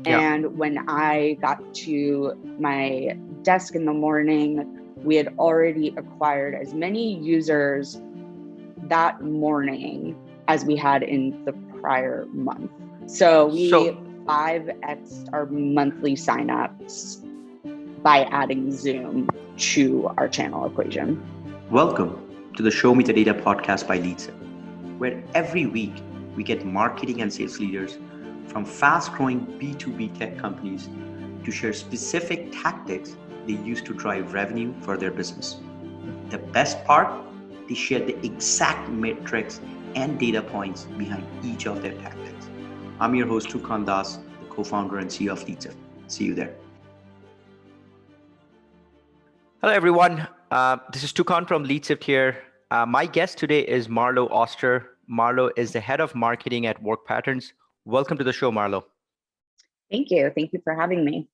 Yeah. And when I got to my desk in the morning, we had already acquired as many users that morning as we had in the prior month. So we 5x'd our monthly signups by adding Zoom to our channel equation. Welcome to the Show Me the Data podcast by LeadSift, where every week we get marketing and sales leaders from fast-growing B2B tech companies to share specific tactics they use to drive revenue for their business. The best part, they share the exact metrics and data points behind each of their tactics. I'm your host, Tukan, the co-founder and CEO of LeadSift. See you there. Hello, everyone. This is Tukan from LeadSift here. My guest today is Marlo Oster. Marlo is the head of marketing at WorkPatterns. Welcome to the show, Marlo. Thank you. Thank you for having me.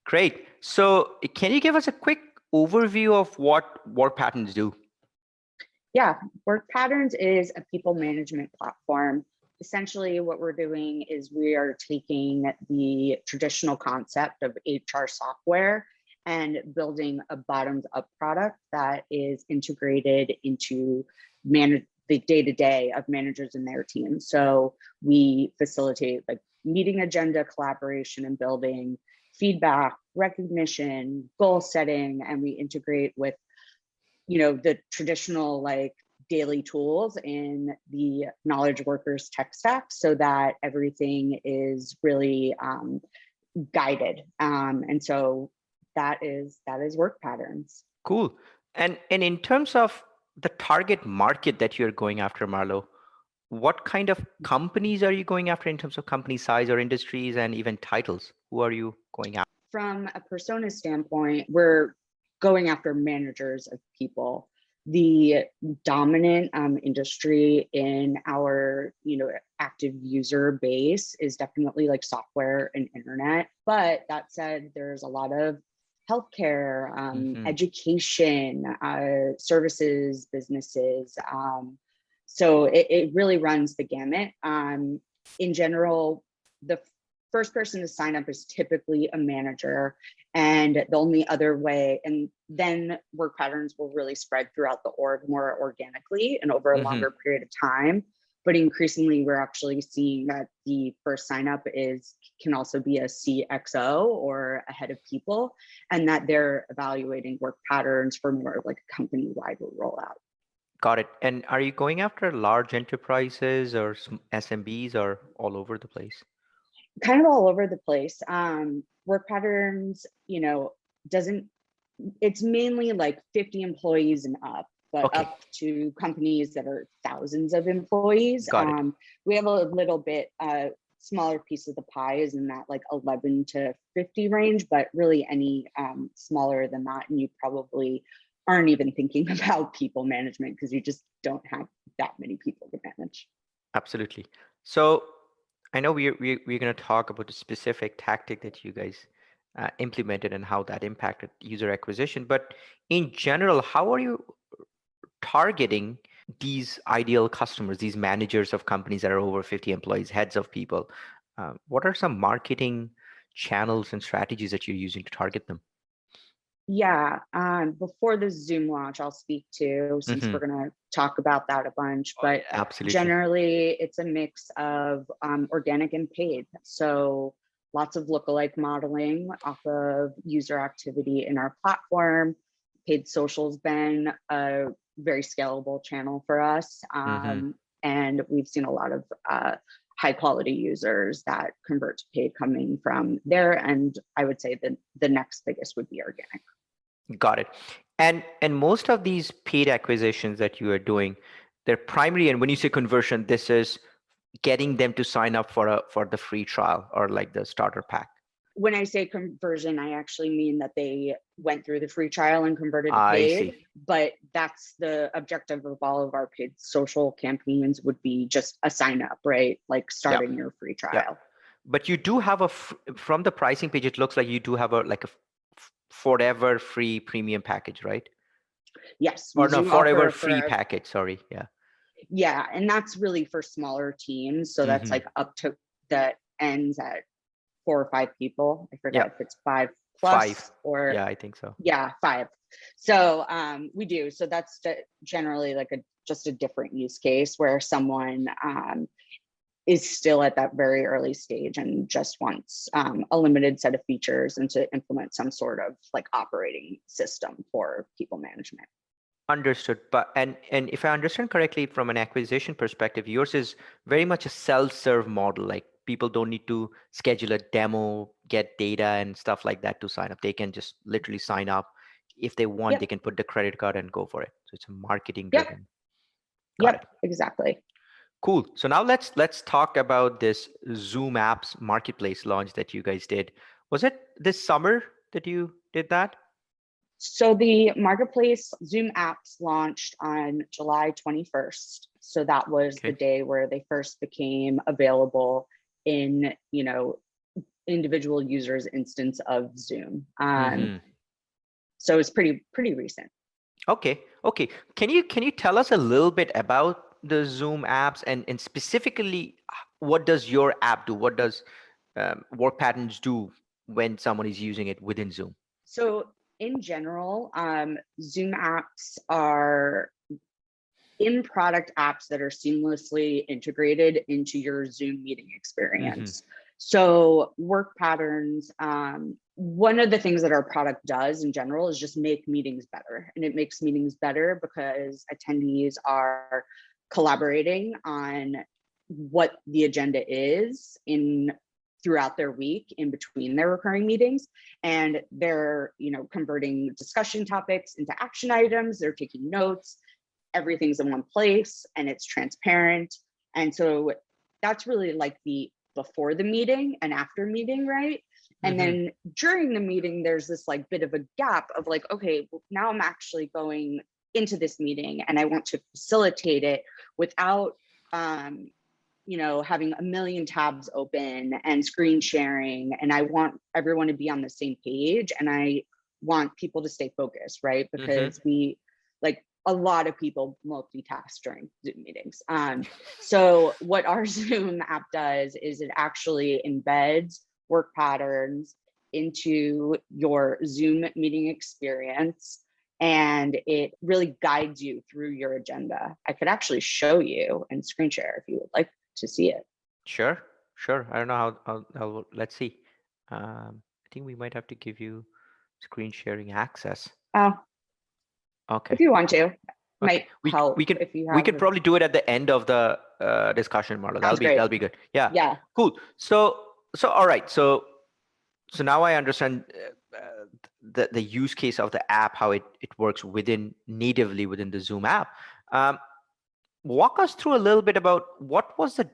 Great. So can you give us a quick overview of what WorkPatterns do? Yeah, WorkPatterns is a people management platform. Essentially, what we're doing is we are taking the traditional concept of HR software and building a bottoms-up product that is integrated into the day-to-day of managers and their teams. So we facilitate like meeting agenda, collaboration and building, feedback, recognition, goal setting, and we integrate with the traditional like daily tools in the knowledge workers tech stack so that everything is really guided. And so that is WorkPatterns. Cool. And in terms of the target market that you're going after, Marlo, what kind of companies are you going after in terms of company size or industries and even titles? Who are you going after? From a persona standpoint, we're going after managers of people. The dominant industry in our active user base is definitely like software and internet. But that said, there's a lot of healthcare, education, services, businesses. So it really runs the gamut. In general, the first person to sign up is typically a manager, and the only other way, and then WorkPatterns will really spread throughout the org more organically and over a longer period of time. But increasingly, we're actually seeing that the first sign up can also be a CXO or a head of people, and that they're evaluating WorkPatterns for more like a company-wide rollout. Got it. And are you going after large enterprises or SMBs or all over the place? Kind of all over the place. WorkPatterns, it's mainly like 50 employees and up, but up to companies that are thousands of employees. We have a little bit smaller piece of the pie is in that like 11 to 50 range, but really any smaller than that, and you probably aren't even thinking about people management because you just don't have that many people to manage. Absolutely. So I know we're going to talk about the specific tactic that you guys implemented and how that impacted user acquisition. But in general, how are you targeting these ideal customers, these managers of companies that are over 50 employees, heads of people? What are some marketing channels and strategies that you're using to target them? Yeah, before the Zoom launch, I'll speak to, since we're going to talk about that a bunch, but generally it's a mix of organic and paid. So lots of lookalike modeling off of user activity in our platform. Paid social's been a very scalable channel for us. And we've seen a lot of high quality users that convert to paid coming from there. And I would say that the next biggest would be organic. Got it. And most of these paid acquisitions that you are doing, they're primary, and when you say conversion, this is getting them to sign up for the free trial or like the starter pack. When I say conversion, I actually mean that they went through the free trial and converted to paid. But that's the objective of all of our paid social campaigns would be just a sign up, right? Like starting your free trial. Yeah. But you do have from the pricing page, it looks like you do have a forever free premium package, right? Yes. Or no, forever free package. Sorry. Yeah. Yeah. And that's really for smaller teams. So that's like up to that ends at 4 or 5 people. I forget if it's 5 plus 5. or Yeah, I think so. Yeah, 5. So we do. So that's generally like just a different use case where someone is still at that very early stage and just wants a limited set of features and to implement some sort of like operating system for people management. Understood. But and if I understand correctly, from an acquisition perspective, yours is very much a self-serve model. Like people don't need to schedule a demo, get data and stuff like that to sign up. They can just literally sign up. If they want, Yep. they can put the credit card and go for it. So it's a marketing Yep. driven. Got it. Exactly. Cool. So now let's talk about this Zoom apps marketplace launch that you guys did. Was it this summer that you did that? So the marketplace Zoom apps launched on July 21st. So that was the day where they first became available in, individual users' instance of Zoom. So it's pretty recent. Okay. Can you tell us a little bit about the Zoom apps and specifically what does your app do? What does WorkPatterns do when someone is using it within Zoom? So in general, Zoom apps are in-product apps that are seamlessly integrated into your Zoom meeting experience. So WorkPatterns, one of the things that our product does in general is just make meetings better. And it makes meetings better because attendees are collaborating on what the agenda is throughout their week in between their recurring meetings. And they're, converting discussion topics into action items. They're taking notes. Everything's in one place and it's transparent. And so that's really like the before the meeting and after meeting, right? And then during the meeting, there's this like bit of a gap of like, okay, well, now I'm actually going into this meeting and I want to facilitate it without, having a million tabs open and screen sharing. And I want everyone to be on the same page and I want people to stay focused, right? Because a lot of people multitask during Zoom meetings. So what our Zoom app does is it actually embeds work patterns into your Zoom meeting experience, and it really guides you through your agenda. I could actually show you and screen share if you would like to see it. Sure. I don't know how let's see. I think we might have to give you screen sharing access. Oh, okay. If you want to. Okay. Help if you have we could probably do it at the end of the discussion, Marlo. That'll be good. Yeah. Cool. So all right. So now I understand the use case of the app, how it works natively within the Zoom app. Walk us through a little bit about what was the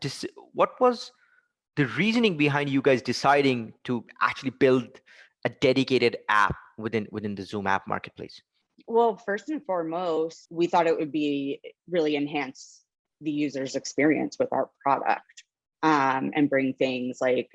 reasoning behind you guys deciding to actually build a dedicated app within the Zoom app marketplace. Well, first and foremost, we thought it would be really enhance the user's experience with our product, and bring things like,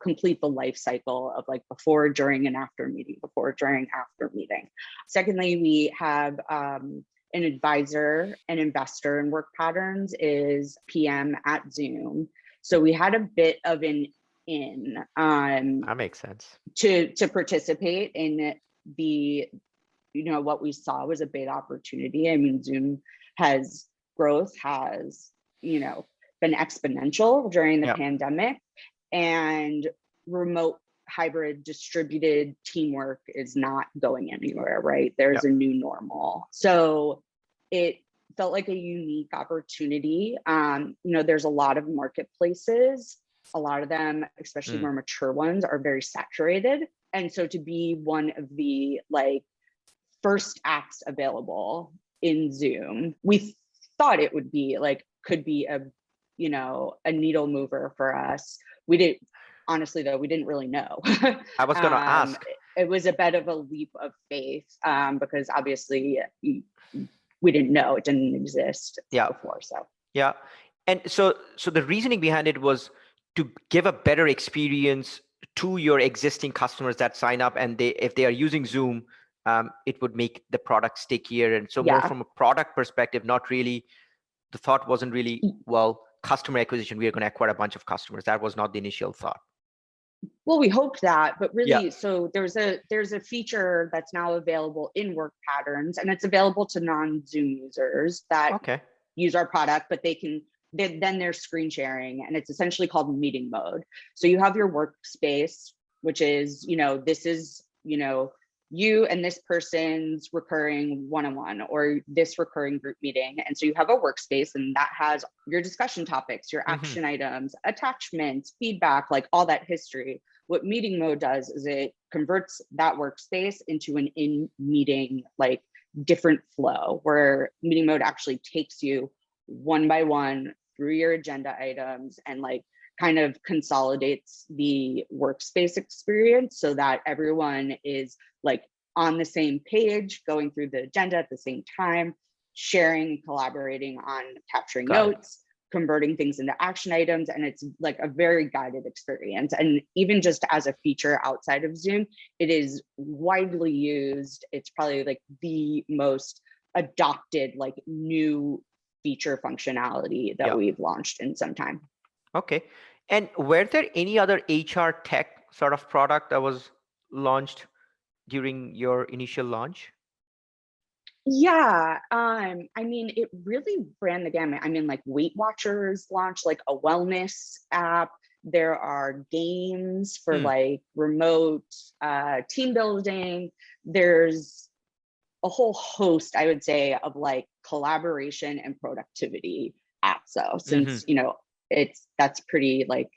complete the life cycle of like before, during, and after meeting, before, during, after meeting. Secondly, we have an advisor, an investor in WorkPatterns is PM at Zoom. So we had a bit of an in. That makes sense. To participate in the what we saw was a big opportunity. I mean, Zoom growth has, been exponential during the pandemic, and remote hybrid distributed teamwork is not going anywhere, right? There's a new normal. So it felt like a unique opportunity. There's a lot of marketplaces, a lot of them, especially more mature ones, are very saturated. And so to be one of the first apps available in Zoom, we thought it would be could be a needle mover for us. We didn't, honestly though, we didn't really know. I was going to ask. It was a bit of a leap of faith, because obviously we didn't know, it didn't exist before. So and so the reasoning behind it was to give a better experience to your existing customers that sign up, and if they are using Zoom, it would make the product stickier. And so more from a product perspective, not really, the thought wasn't really, well, customer acquisition, we are going to acquire a bunch of customers. That was not the initial thought. Well, we hope that, but really, so there's a feature that's now available in WorkPatterns, and it's available to non-Zoom users that use our product, but then they're screen sharing, and it's essentially called meeting mode. So you have your workspace, which is, this is, you and this person's recurring one-on-one or this recurring group meeting. And so you have a workspace, and that has your discussion topics, your action items, attachments, feedback, like all that history. What meeting mode does is it converts that workspace into an in-meeting, like different flow, where meeting mode actually takes you one by one through your agenda items and like kind of consolidates the workspace experience so that everyone is like on the same page, going through the agenda at the same time, sharing, collaborating on capturing notes, converting things into action items. And it's like a very guided experience. And even just as a feature outside of Zoom, it is widely used. It's probably like the most adopted like new feature functionality that we've launched in some time. Okay. And were there any other HR tech sort of product that was launched during your initial launch? Yeah, I mean, it really ran the gamut. I mean, like Weight Watchers launched like a wellness app. There are games for like remote team building. There's a whole host, I would say, of like collaboration and productivity apps. So since, that's pretty like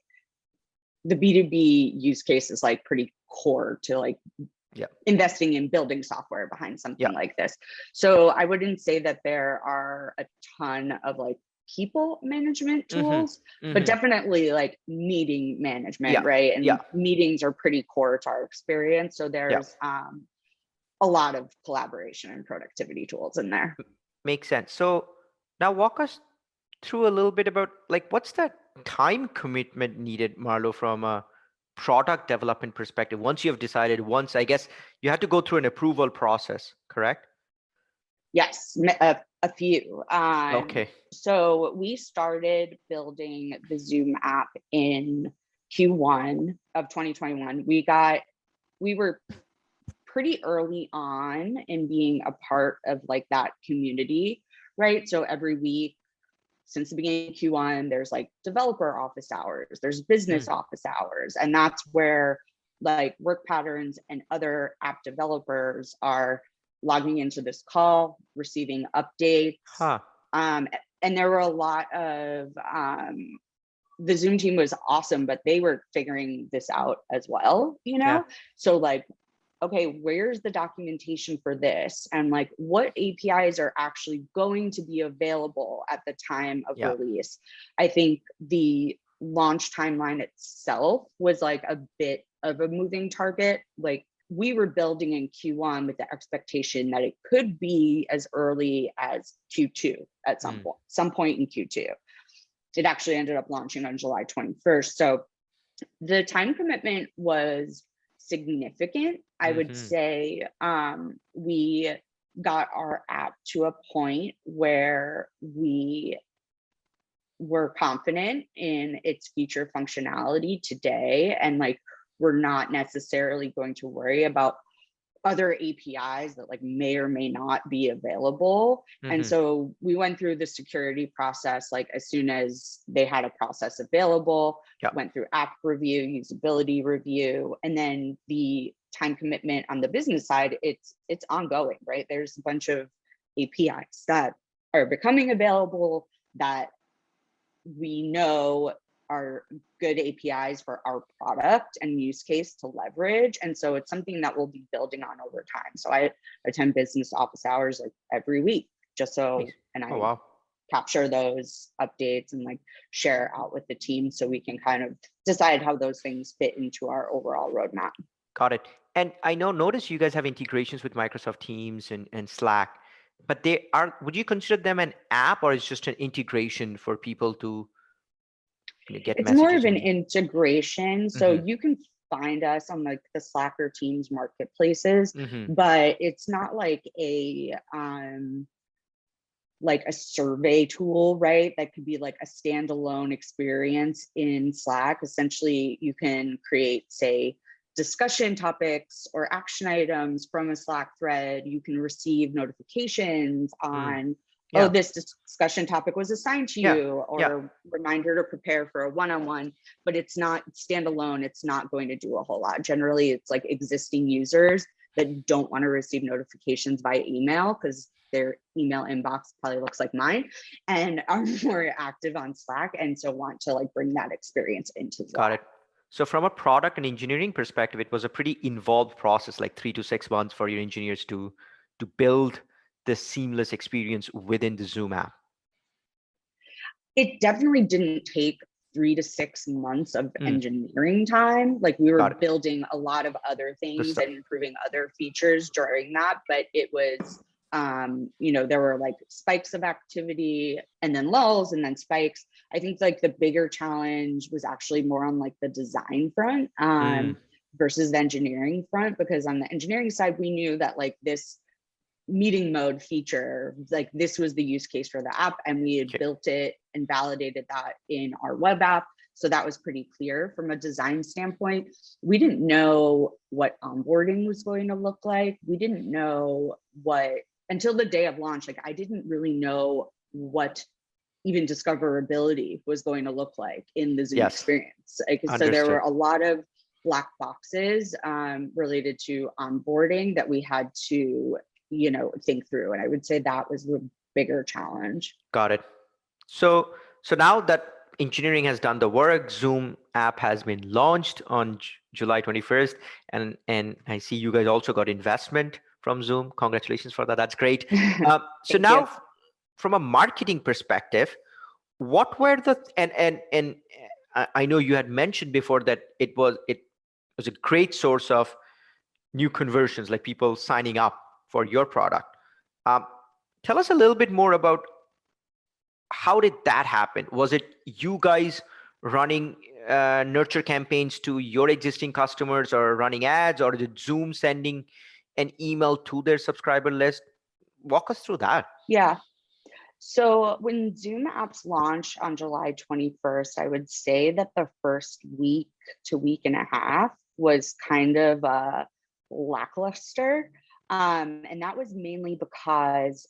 the B2B use case is like pretty core to like investing in building software behind something like this. So I wouldn't say that there are a ton of like people management tools, but definitely like meeting management, right? And meetings are pretty core to our experience. So there's a lot of collaboration and productivity tools in there. Makes sense. So now walk us through a little bit about like what's that time commitment needed, Marlo, from a product development perspective? Once you have decided, I guess you had to go through an approval process, correct? Yes, a few. So we started building the Zoom app in Q1 of 2021. We were pretty early on in being a part of like that community, right? So every week since the beginning of Q1, there's like developer office hours, there's business office hours, and that's where like WorkPatterns and other app developers are logging into this call, receiving updates. And there were a lot of, the Zoom team was awesome, but they were figuring this out as well, So like, okay, where's the documentation for this? And like what APIs are actually going to be available at the time of release? I think the launch timeline itself was like a bit of a moving target. Like we were building in Q1 with the expectation that it could be as early as Q2 at some point in Q2. It actually ended up launching on July 21st. So the time commitment was significant. I would say we got our app to a point where we were confident in its feature functionality today, and like we're not necessarily going to worry about other APIs that like may or may not be available. And so we went through the security process, like as soon as they had a process available, went through app review, usability review, and then the time commitment on the business side, it's ongoing, right? There's a bunch of APIs that are becoming available that we know are good APIs for our product and use case to leverage. And so it's something that we'll be building on over time. So I attend business office hours like every week, just so, and I capture those updates and like share out with the team so we can kind of decide how those things fit into our overall roadmap. Got it. And I notice you guys have integrations with Microsoft Teams and Slack, but would you consider them an app, or is just an integration for people to get it's more of an integration? So you can find us on like the Slack or Teams marketplaces, but it's not like a like a survey tool, right? That could be like a standalone experience in Slack. Essentially, you can create, say, discussion topics or action items from a Slack thread. You can receive notifications on, oh, this discussion topic was assigned to you, or reminder to prepare for a one-on-one, but it's not standalone. It's not going to do a whole lot. Generally, it's like existing users that don't want to receive notifications via email because their email inbox probably looks like mine and are more active on Slack, and so want to like bring that experience into Slack. Got it. So from a product and engineering perspective, it was a pretty involved process, like 3 to 6 months for your engineers to build this seamless experience within the Zoom app. It definitely didn't take 3 to 6 months of engineering time. Like we were building a lot of other things and improving other features during that, but it was, you know, there were like spikes of activity and then lulls and then spikes. I think like the bigger challenge was actually more on like the design front versus the engineering front, because on the engineering side, we knew that like this meeting mode feature, like this was the use case for the app, and we had built it and validated that in our web app. So that was pretty clear. From a design standpoint, we didn't know what onboarding was going to look like. We didn't know what, until the day of launch, like I didn't really know what even discoverability was going to look like in the Zoom experience. Like, so there were a lot of black boxes related to onboarding that we had to, you know, think through. And I would say that was the bigger challenge. Got it. So now that engineering has done the work, Zoom app has been launched on July 21st. And I see you guys also got investment from Zoom. Congratulations for that. That's great. So now from a marketing perspective, what were the, and I know you had mentioned before that it was a great source of new conversions, like people signing up for your product. Tell us a little bit more about how did that happen? Was it you guys running nurture campaigns to your existing customers, or running ads, or did Zoom sending an email to their subscriber list? Walk us through that. Yeah. So when Zoom apps launched on July 21st, I would say that the first week to week and a half was kind of lackluster. And that was mainly because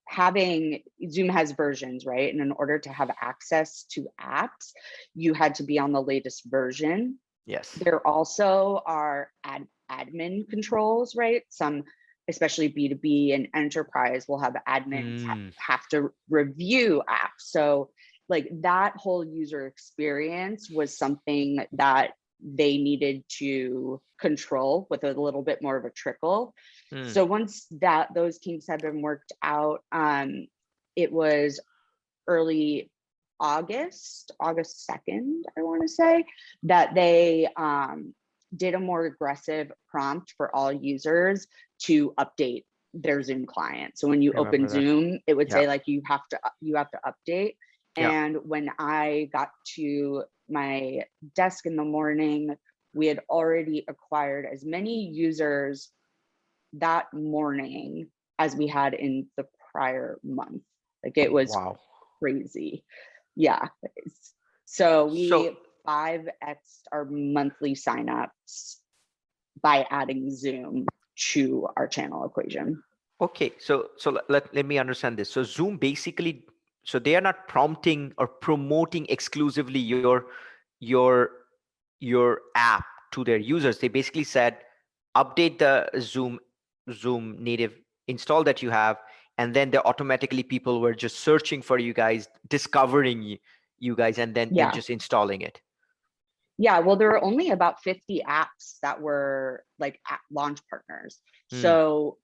having Zoom has versions, right? And in order to have access to apps, you had to be on the latest version. Yes. There also are admin controls, right? Some, especially B2B and enterprise, will have admins have to review apps. So like that whole user experience was something that they needed to control with a little bit more of a trickle. So once those kinks had been worked out, it was early August 2nd, I want to say, that they did a more aggressive prompt for all users to update their Zoom client. So when you open Zoom, it would say like you have to update. And when I got to my desk in the morning, we had already acquired as many users that morning as we had in the prior month. Like it was crazy. Yeah. So we 5x'd our monthly signups by adding Zoom to our channel equation. Okay, so let me understand this. So Zoom basically, so they are not prompting or promoting exclusively your app to their users. They basically said, update the Zoom native install that you have, and then automatically people were just searching for you guys, discovering you guys, and then just installing it. Yeah, well, there were only about 50 apps that were like launch partners. So,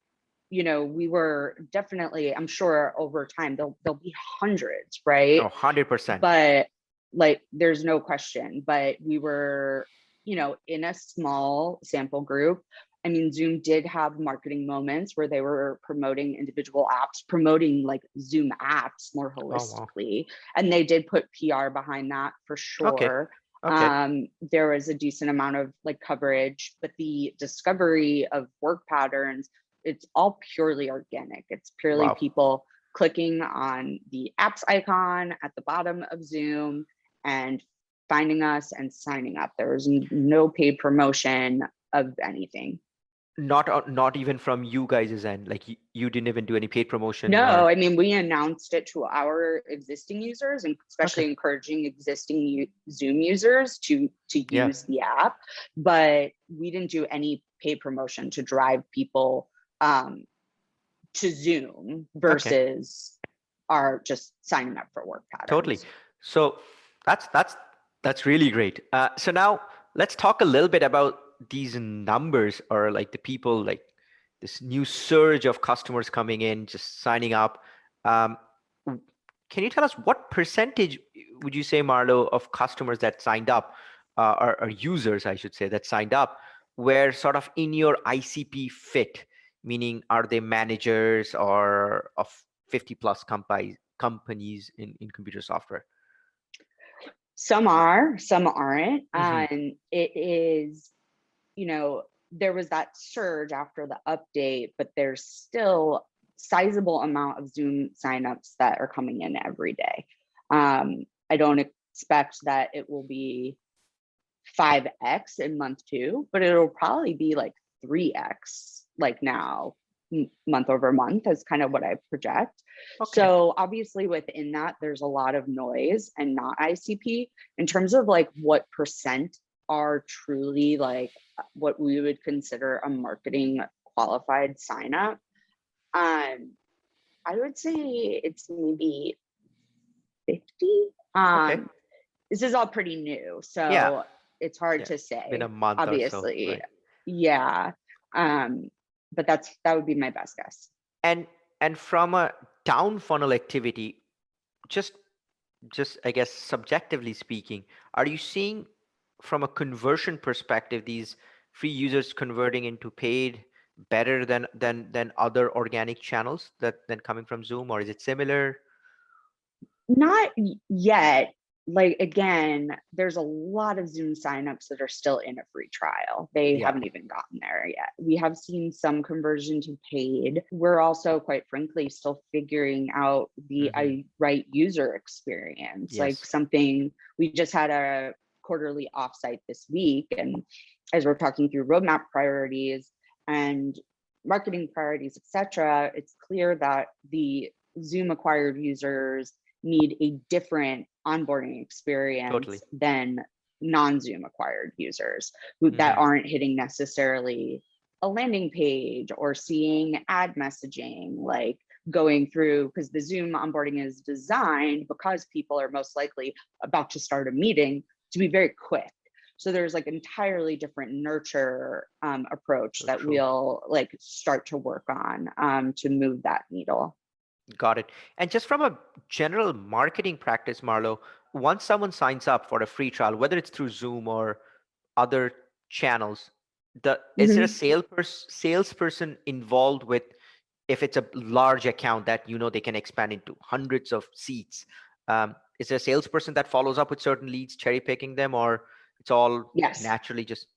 you know, we were definitely, I'm sure over time, there'll be hundreds, right? Oh, 100%. But like, there's no question, but we were, you know, in a small sample group. I mean, Zoom did have marketing moments where they were promoting individual apps, promoting like Zoom apps more holistically. And they did put PR behind that for sure. Okay. There was a decent amount of like coverage, but the discovery of work patterns, it's all purely organic. It's purely people clicking on the apps icon at the bottom of Zoom and finding us and signing up. There was no paid promotion of anything. Not even from you guys' end, like you didn't even do any paid promotion? No, I mean, we announced it to our existing users, and especially encouraging existing Zoom users to use the app, but we didn't do any paid promotion to drive people to Zoom versus our just signing up for WorkPatterns. Totally. So that's really great. So now let's talk a little bit about these numbers, or like the people, like this new surge of customers coming in, just signing up. Can you tell us what percentage would you say, Marlo, of customers that signed up, or users, I should say, that signed up, were sort of in your ICP fit? Meaning, are they managers or of 50 plus companies in computer software? Some are, some aren't. And it is, there was that surge after the update, but there's still sizable amount of Zoom signups that are coming in every day. I don't expect that it will be 5x in month 2, but it'll probably be like 3x like now, month over month is kind of what I project. So obviously within that, there's a lot of noise and not ICP in terms of like what percent are truly like what we would consider a marketing qualified sign up. I would say it's maybe 50. This is all pretty new, so it's hard to say. Been a month obviously, or so, right? But that would be my best guess. And from a down funnel activity, just I guess subjectively speaking, are you seeing from a conversion perspective these free users converting into paid better than other organic channels than coming from Zoom, or is it similar? Not yet. Like, again, there's a lot of Zoom signups that are still in a free trial. They haven't even gotten there yet. We have seen some conversion to paid. We're also, quite frankly, still figuring out the right user experience. Like something, we just had a quarterly offsite this week, and as we're talking through roadmap priorities and marketing priorities, etc., it's clear that the Zoom acquired users need a different onboarding experience than non-Zoom acquired users that aren't hitting necessarily a landing page or seeing ad messaging, like going through, because the Zoom onboarding is designed because people are most likely about to start a meeting to be very quick. So there's like entirely different nurture approach that we'll like start to work on to move that needle. Got it. And just from a general marketing practice, Marlo, once someone signs up for a free trial, whether it's through Zoom or other channels, is there a salesperson involved with, if it's a large account that they can expand into hundreds of seats? Is there a salesperson that follows up with certain leads, cherry picking them, or it's all naturally just?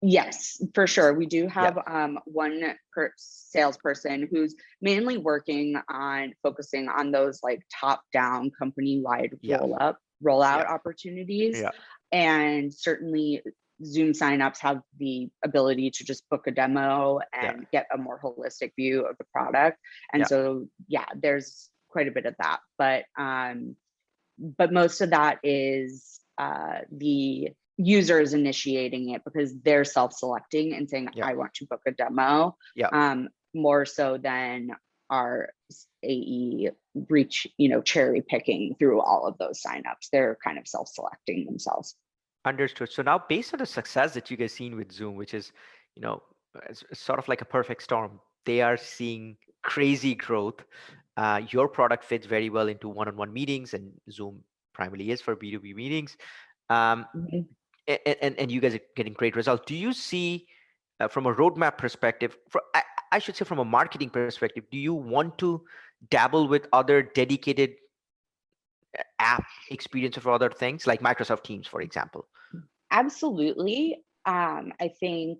Yes, for sure. We do have one salesperson who's mainly working on focusing on those like top-down company-wide rollout opportunities. And certainly Zoom signups have the ability to just book a demo and get a more holistic view of the product. And so, there's quite a bit of that. But most of that is the users initiating it because they're self-selecting and saying, I want to book a demo, more so than our AE reach, cherry picking through all of those signups. They're kind of self-selecting themselves. Understood. So now, based on the success that you guys seen with Zoom, which is, it's sort of like a perfect storm, they are seeing crazy growth. Your product fits very well into one-on-one meetings, and Zoom primarily is for B2B meetings. And you guys are getting great results. Do you see, from a roadmap perspective, I should say from a marketing perspective, do you want to dabble with other dedicated app experience for other things like Microsoft Teams, for example? Absolutely. I think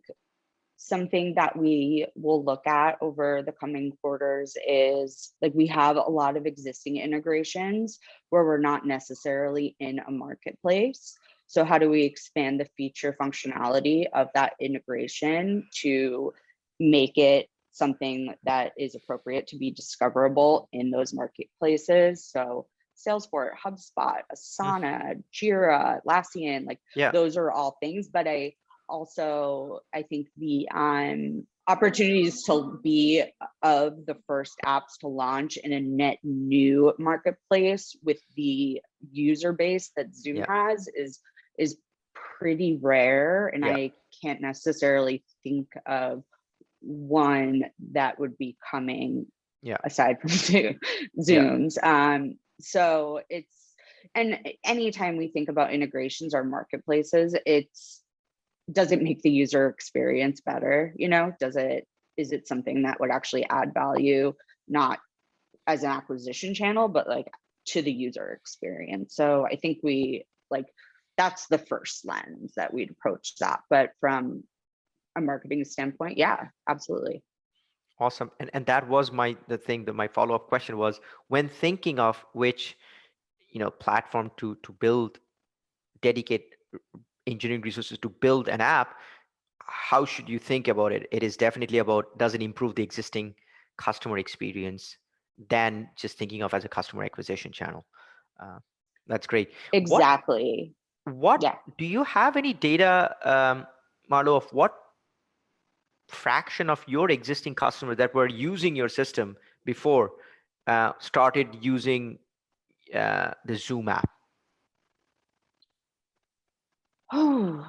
something that we will look at over the coming quarters is like we have a lot of existing integrations where we're not necessarily in a marketplace. So how do we expand the feature functionality of that integration to make it something that is appropriate to be discoverable in those marketplaces? So Salesforce, HubSpot, Asana, Jira, Atlassian, like those are all things, but I think the opportunities to be of the first apps to launch in a net new marketplace with the user base that Zoom has is pretty rare. And I can't necessarily think of one that would be coming aside from Zoom's. So and anytime we think about integrations or marketplaces, does it make the user experience better? Is it something that would actually add value, not as an acquisition channel, but like to the user experience? So I think that's the first lens that we'd approach that. But from a marketing standpoint, yeah, absolutely. Awesome. And that was my follow-up question was, when thinking of which platform to build, dedicate engineering resources to build an app, how should you think about it? It is definitely about, does it improve the existing customer experience than just thinking of as a customer acquisition channel. That's great. Exactly. What do you have any data, Marlo, of what fraction of your existing customers that were using your system before started using the Zoom app? Oh,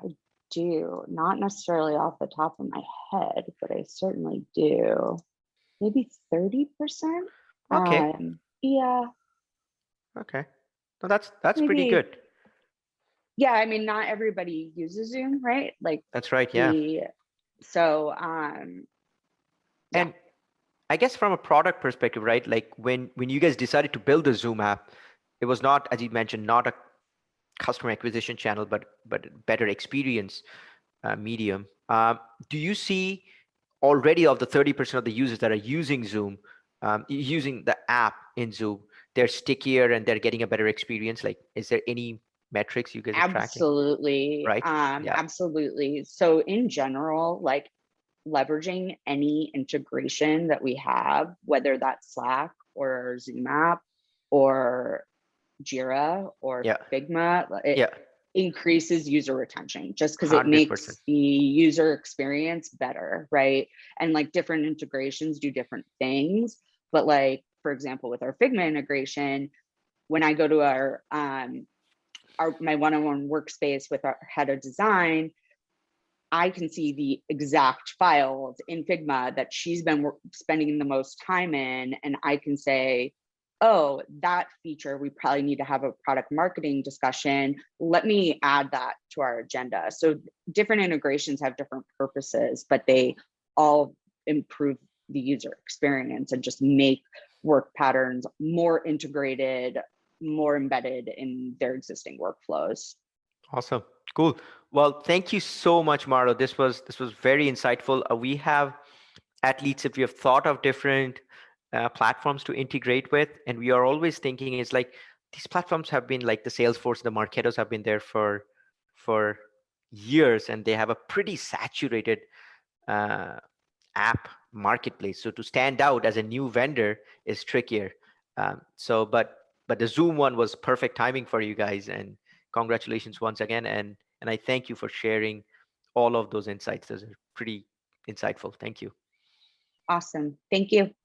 I do. Not necessarily off the top of my head, but I certainly do. Maybe 30%. Okay. Yeah. Okay. No, that's pretty good. Yeah, I mean, not everybody uses Zoom, right? Like that's right. Yeah. So and I guess from a product perspective, right? Like when you guys decided to build the Zoom app, it was not, as you mentioned, not a customer acquisition channel, but better experience medium. Do you see already of the 30% of the users that are using Zoom, using the app in Zoom, they're stickier and they're getting a better experience? Like, is there any metrics you guys are tracking? Absolutely. Right? Absolutely. So in general, like leveraging any integration that we have, whether that's Slack or Zoom app or Jira or Figma, it increases user retention just because it makes the user experience better, right? And like different integrations do different things. But like, for example, with our Figma integration, when I go to my one-on-one workspace with our head of design, I can see the exact files in Figma that she's been spending the most time in, and I can say, oh, that feature, we probably need to have a product marketing discussion. Let me add that to our agenda. So different integrations have different purposes, but they all improve the user experience and just make work patterns more integrated, more embedded in their existing workflows. Awesome. Cool. Well, thank you so much, Marlo. This was very insightful. We have at LeadSift, we have thought of different platforms to integrate with, and we are always thinking is like these platforms have been like the Salesforce, the Marketos have been there for years, and they have a pretty saturated app marketplace. So to stand out as a new vendor is trickier. But the Zoom one was perfect timing for you guys, and congratulations once again. And I thank you for sharing all of those insights. Those are pretty insightful. Thank you. Awesome. Thank you.